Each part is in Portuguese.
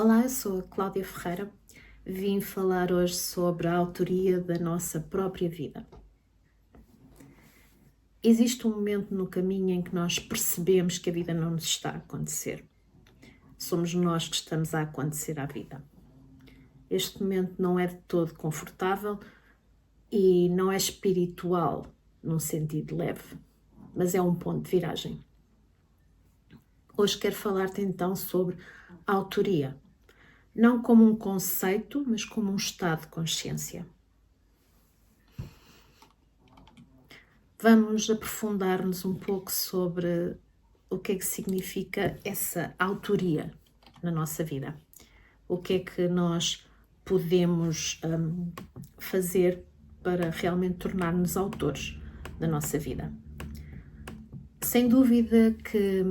Olá, eu sou a Cláudia Ferreira. Vim falar hoje sobre a autoria da nossa própria vida. Existe um momento no caminho em que nós percebemos que a vida não nos está a acontecer. Somos nós que estamos a acontecer à vida. Este momento não é de todo confortável e não é espiritual num sentido leve, mas é um ponto de viragem. Hoje quero falar-te então sobre a autoria. Não como um conceito, mas como um estado de consciência. Vamos aprofundar-nos um pouco sobre o que é que significa essa autoria na nossa vida. O que é que nós podemos fazer para realmente tornar-nos autores da nossa vida. Sem dúvida que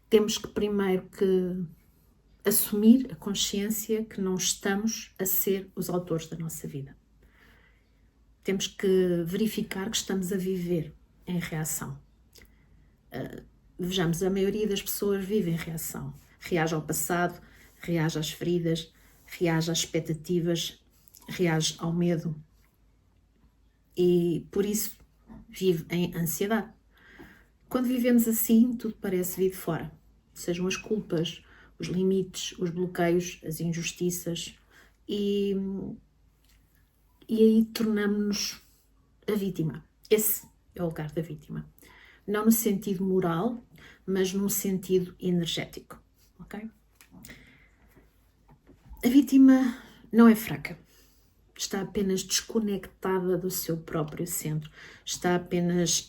temos que primeiro que assumir a consciência que não estamos a ser os autores da nossa vida. Temos que verificar que estamos a viver em reação. Vejamos, a maioria das pessoas vive em reação. Reage ao passado, reage às feridas, reage às expectativas, reage ao medo. E por isso vive em ansiedade. Quando vivemos assim, tudo parece vir de fora. Sejam as culpas, os limites, os bloqueios, as injustiças. E aí tornamos-nos a vítima. Esse é o lugar da vítima. Não no sentido moral, mas num sentido energético. Ok? A vítima não é fraca. Está apenas desconectada do seu próprio centro. Está apenas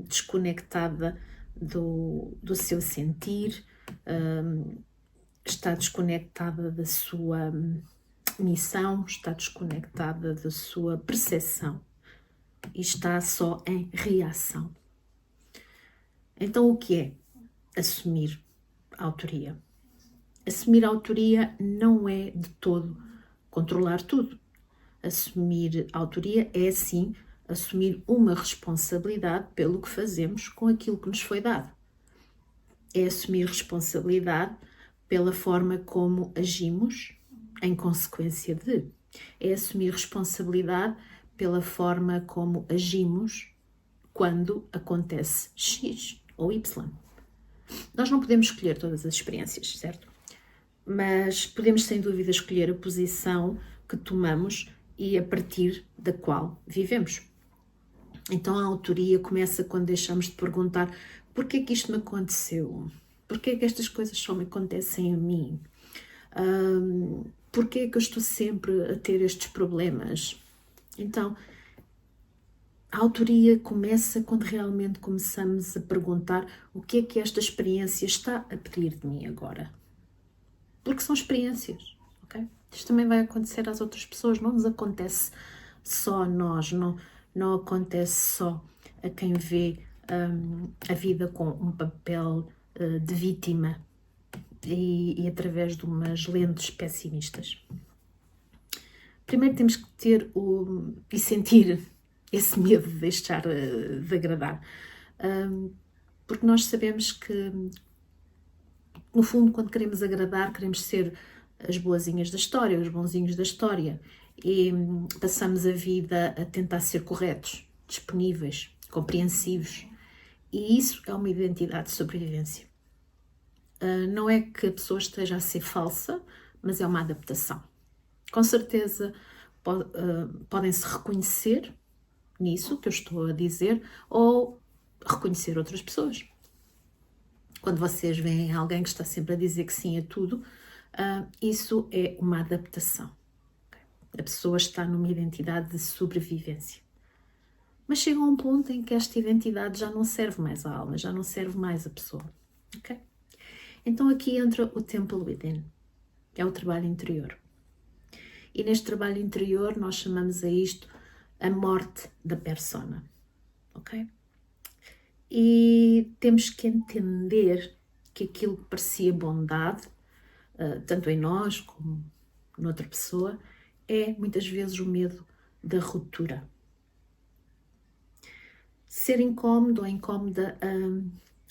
desconectada do seu sentir. Está desconectada da sua missão. Está desconectada da sua percepção. E está só em reação. Então, o que é assumir a autoria? Assumir a autoria não é de todo controlar tudo. Assumir a autoria é, sim, assumir uma responsabilidade pelo que fazemos com aquilo que nos foi dado. É assumir responsabilidade pela forma como agimos em consequência de. É assumir responsabilidade pela forma como agimos quando acontece X ou Y. Nós não podemos escolher todas as experiências, certo? Mas podemos, sem dúvida, escolher a posição que tomamos e a partir da qual vivemos. Então a autoria começa quando deixamos de perguntar porquê é que isto me aconteceu? Porquê é que estas coisas só me acontecem a mim? Porquê é que eu estou sempre a ter estes problemas? Então, a autoria começa quando realmente começamos a perguntar o que é que esta experiência está a pedir de mim agora. Porque são experiências, ok? Isto também vai acontecer às outras pessoas, não nos acontece só a nós, não acontece só a quem vê a vida com um papel de vítima e através de umas lentes pessimistas. Primeiro temos que ter e sentir esse medo de deixar de agradar, porque nós sabemos que, no fundo, quando queremos agradar, queremos ser as boazinhas da história, os bonzinhos da história, e passamos a vida a tentar ser corretos, disponíveis, compreensivos, e isso é uma identidade de sobrevivência. Não é que a pessoa esteja a ser falsa, mas é uma adaptação. Com certeza podem-se reconhecer nisso que eu estou a dizer, ou reconhecer outras pessoas. Quando vocês veem alguém que está sempre a dizer que sim a tudo, isso é uma adaptação. A pessoa está numa identidade de sobrevivência. Mas chega a um ponto em que esta identidade já não serve mais à alma, já não serve mais à pessoa. Okay? Então aqui entra o Temple Within, é o trabalho interior. E neste trabalho interior nós chamamos a isto a morte da persona. Ok? E temos que entender que aquilo que parecia bondade, tanto em nós como noutra pessoa, é muitas vezes o medo da ruptura. Ser incómodo ou incómoda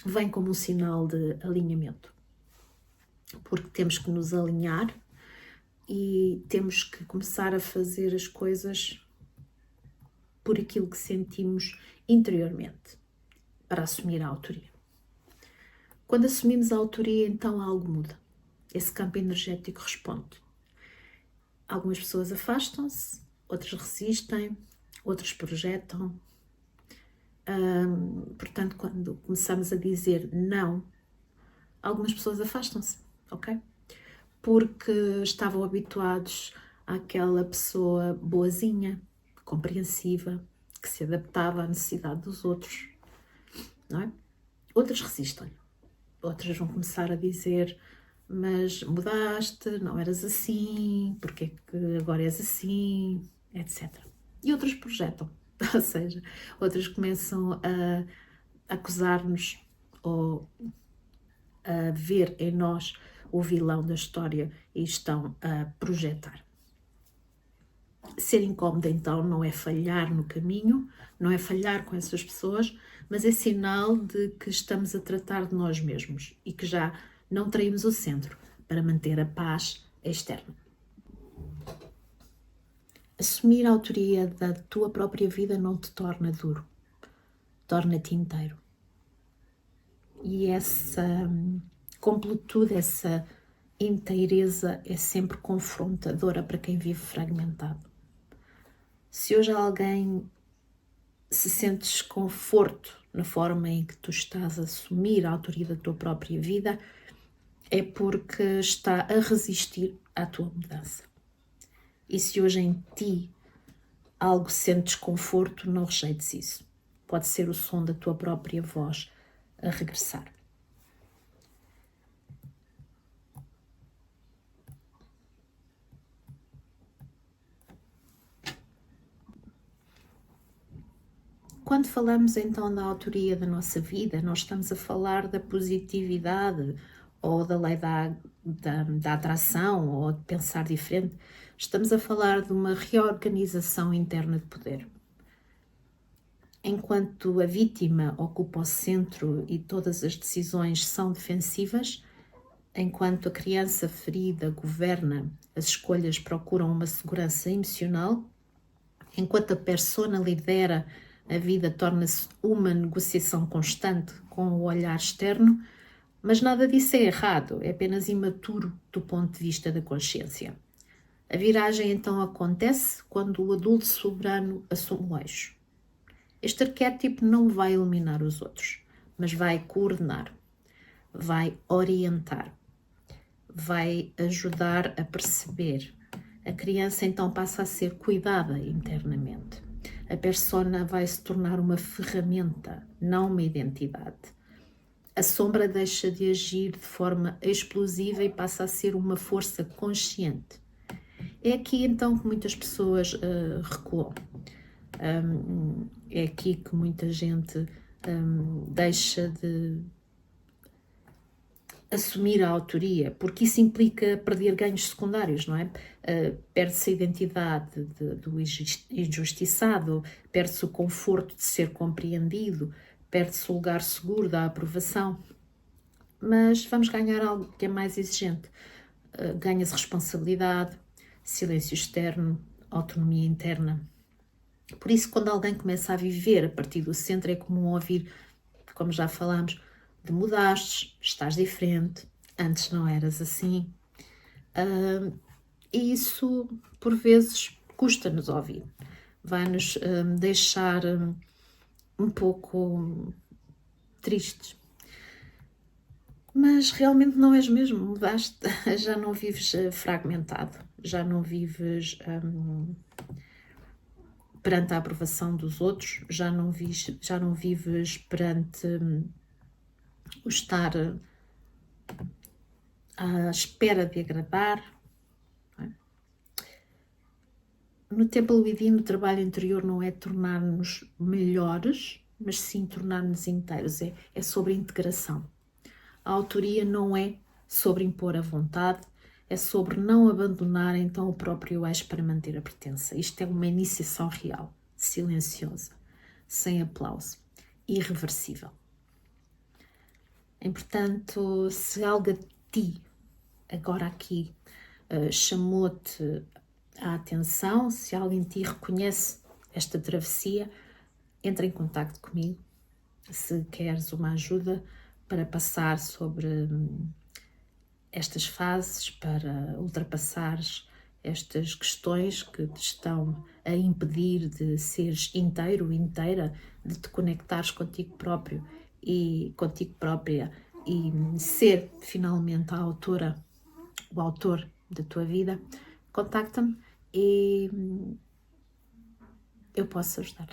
vem como um sinal de alinhamento. porque temos que nos alinhar e temos que começar a fazer as coisas por aquilo que sentimos interiormente, para assumir a autoria. Quando assumimos a autoria, então algo muda. Esse campo energético responde. Algumas pessoas afastam-se, outras resistem, outras projetam. Portanto, quando começamos a dizer não, algumas pessoas afastam-se, ok? Porque estavam habituados àquela pessoa boazinha, compreensiva, que se adaptava à necessidade dos outros, não é? Outras resistem. Outras vão começar a dizer: mas mudaste, não eras assim, porque é que agora és assim, etc. E outras projetam, ou seja, outras começam a acusar-nos ou a ver em nós o vilão da história e estão a projetar. Ser incómodo, então, não é falhar no caminho, não é falhar com essas pessoas, mas é sinal de que estamos a tratar de nós mesmos e que já não traímos o centro para manter a paz externa. Assumir a autoria da tua própria vida não te torna duro, torna-te inteiro. E essa completude, essa inteireza é sempre confrontadora para quem vive fragmentado. Se hoje alguém se sente desconforto na forma em que tu estás a assumir a autoria da tua própria vida, é porque está a resistir à tua mudança. E se hoje em ti algo sente desconforto, não rejeites isso. Pode ser o som da tua própria voz a regressar. Quando falamos então da autoria da nossa vida, nós estamos a falar da positividade ou da lei da atração ou de pensar diferente. Estamos a falar de uma reorganização interna de poder. Enquanto a vítima ocupa o centro e todas as decisões são defensivas, enquanto a criança ferida governa, as escolhas procuram uma segurança emocional, enquanto a persona lidera, a vida torna-se uma negociação constante com o olhar externo, mas nada disso é errado, é apenas imaturo do ponto de vista da consciência. A viragem então acontece quando o adulto soberano assume o eixo. Este arquétipo não vai eliminar os outros, mas vai coordenar, vai orientar, vai ajudar a perceber. A criança então passa a ser cuidada internamente. A persona vai se tornar uma ferramenta, não uma identidade. A sombra deixa de agir de forma explosiva e passa a ser uma força consciente. É aqui então que muitas pessoas recuam. É aqui que muita gente deixa de assumir a autoria, porque isso implica perder ganhos secundários, não é? Perde-se a identidade do injustiçado, perde-se o conforto de ser compreendido, perde-se o lugar seguro da aprovação. Mas vamos ganhar algo que é mais exigente. Ganha-se responsabilidade, silêncio externo, autonomia interna. Por isso, quando alguém começa a viver a partir do centro, é comum ouvir, como já falámos, de mudaste, estás diferente, antes não eras assim. E isso, por vezes, custa-nos ouvir. Vai-nos deixar um pouco tristes. Mas realmente não és mesmo, mudaste, já não vives fragmentado, já não vives perante a aprovação dos outros, já não vives perante o estar à espera de agradar. Não é? No Templo Luidino, o trabalho interior não é tornar-nos melhores, mas sim tornar-nos inteiros, é sobre integração. A autoria não é sobre impor a vontade, é sobre não abandonar então o próprio eixo para manter a pertença. Isto é uma iniciação real, silenciosa, sem aplauso, irreversível. E, portanto, se algo a ti agora aqui chamou-te a atenção, se alguém te reconhece esta travessia, entra em contacto comigo. Se queres uma ajuda para passar sobre estas fases, para ultrapassares estas questões que te estão a impedir de seres inteiro, inteira, de te conectares contigo próprio e contigo própria e ser finalmente a autora, o autor da tua vida, contacta-me e eu posso ajudar.